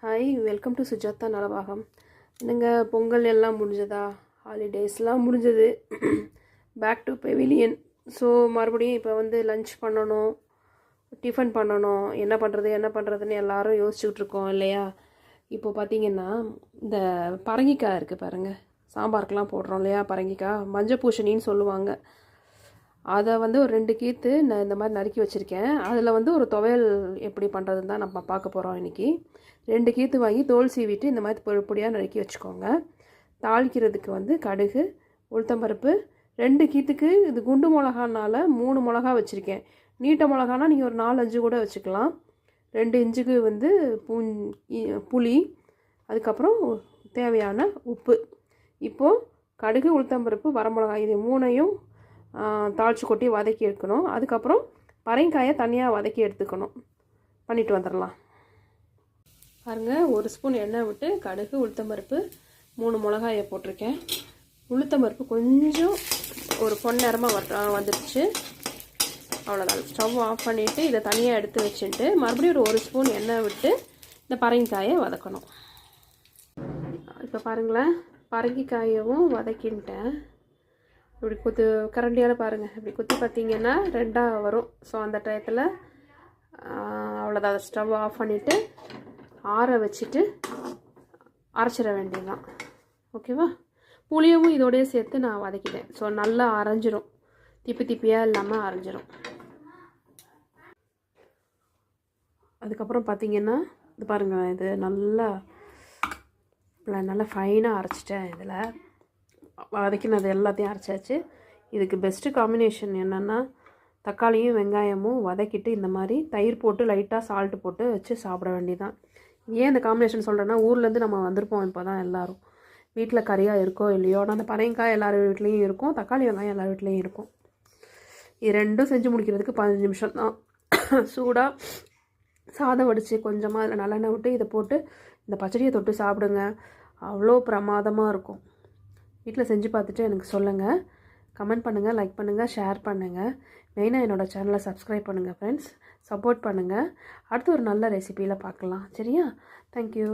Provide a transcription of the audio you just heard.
Hi, welcome to Sujatha Nalabagam. என்னங்க பொங்கல் எல்லாம் முடிஞ்சதா? ஹாலிடேஸ்லாம் முடிஞ்சது. Back to pavilion. ஸோ மறுபடியும் இப்போ வந்து லன்ச் பண்ணணும், டிஃபன் பண்ணணும், என்ன பண்ணுறதுன்னு எல்லாரும் யோசிச்சுக்கிட்டு இருக்கோம் இல்லையா? இப்போது பார்த்தீங்கன்னா இந்த பரங்கிக்காய் இருக்குது பாருங்கள், சாம்பாருக்கெலாம் போடுறோம் இல்லையா? பரங்கிக்காய் மஞ்சள் பூசணின்னு சொல்லுவாங்க. அதை வந்து ஒரு 2 கீற்று நான் இந்த மாதிரி நறுக்கி வச்சுருக்கேன். அதில் வந்து ஒரு துவையல் எப்படி பண்ணுறதுன்னு தான் நம்ம பார்க்க போகிறோம் இன்றைக்கி. 2 கீற்று வாங்கி தோல் சீவிட்டு இந்த மாதிரி பொடியாக நறுக்கி வச்சுக்கோங்க. தாளிக்கிறதுக்கு வந்து கடுகு, உளுத்தம்பருப்பு, 2 கீற்றுக்கு இது குண்டு மிளகானால 3 மிளகா வச்சுருக்கேன். நீட்ட மிளகானா நீங்கள் ஒரு 4-5 கூட வச்சுக்கலாம். 2 இன்ச்சுக்கு வந்து புளி, அதுக்கப்புறம் தேவையான உப்பு. இப்போது கடுகு, உளுத்தம்பருப்பு, வரமிளகாய் இது 3ஐயும் தாளித்து கொட்டி வதக்கி எடுக்கணும். அதுக்கப்புறம் பரங்கிக்காயை தனியாக வதக்கி எடுத்துக்கணும். பண்ணிட்டு வந்துடலாம் பாருங்கள். 1 ஸ்பூன் எண்ணெய் விட்டு கடுகு, உளுத்தம்பருப்பு, 3 மிளகாயை போட்டிருக்கேன். உளுத்தம்பருப்பு கொஞ்சம் ஒரு பொன்னிறமாக வந்துடுச்சு. அவ்வளோதான். ஸ்டவ் ஆஃப் பண்ணிவிட்டு இதை தனியாக எடுத்து வச்சுட்டு மறுபடியும் ஒரு 1 ஸ்பூன் எண்ணெய் விட்டு இந்த பரங்கிக்காயை வதக்கணும். இப்போ பாருங்களேன், பரங்கிக்காயவும் வதக்கின்ட்டேன். இப்படி கரண்டியால் பாருங்கள், இப்படி குத்தி பார்த்தீங்கன்னா 2ஆக வரும். ஸோ அந்த டயத்தில் அவ்வளோதான். ஸ்டவ் ஆஃப் பண்ணிவிட்டு ஆற வச்சுட்டு அரைச்சிட வேண்டியதுதான். ஓகேவா? புளியவும் இதோடய சேர்த்து நான் வதக்கிட்டேன். ஸோ நல்லா அரைஞ்சிரும், திப்பியாக இல்லாமல் அரைஞ்சிரும். அதுக்கப்புறம் பார்த்திங்கன்னா இது பாருங்கள், இது நல்லா ஃபைனாக அரைச்சிட்டேன். இதில் வதக்கினது எல்லாத்தையும் அரைச்சாச்சு. இதுக்கு பெஸ்ட்டு காம்பினேஷன் என்னென்னா தக்காளியும் வெங்காயமும் வதக்கிட்டு இந்த மாதிரி தயிர் போட்டு லைட்டாக சால்ட்டு போட்டு வச்சு சாப்பிட வேண்டியதான். ஏன் இந்த காம்பினேஷன் சொல்கிறேன்னா, ஊர்லேருந்து நம்ம வந்திருப்போம். இப்போ தான் எல்லோரும் வீட்டில் கறியாக இருக்கோ இல்லையோ, ஆனால் அந்த பரங்கிக்காய் எல்லார் வீட்லேயும் இருக்கும், தக்காளி வெங்காயம் எல்லார் வீட்லேயும் இருக்கும். இது 2ம் செஞ்சு முடிக்கிறதுக்கு 15 நிமிஷம் தான். சூடாக சாதம் வடித்து கொஞ்சமாக அதில் நல்லெண்ணெய் விட்டு இதை போட்டு இந்த பச்சடியை தொட்டு சாப்பிடுங்க. அவ்வளோ பிரமாதமாக இருக்கும். வீட்டில் செஞ்சு பார்த்துட்டு எனக்கு சொல்லுங்கள். கமெண்ட் பண்ணுங்கள், லைக் பண்ணுங்கள், ஷேர் பண்ணுங்கள். மெயினாக என்னோடய சேனலை சப்ஸ்கிரைப் பண்ணுங்கள் ஃப்ரெண்ட்ஸ். சப்போர்ட் பண்ணுங்கள். அடுத்து ஒரு நல்ல ரெசிபியில் பார்க்கலாம். சரியா? தேங்க்யூ.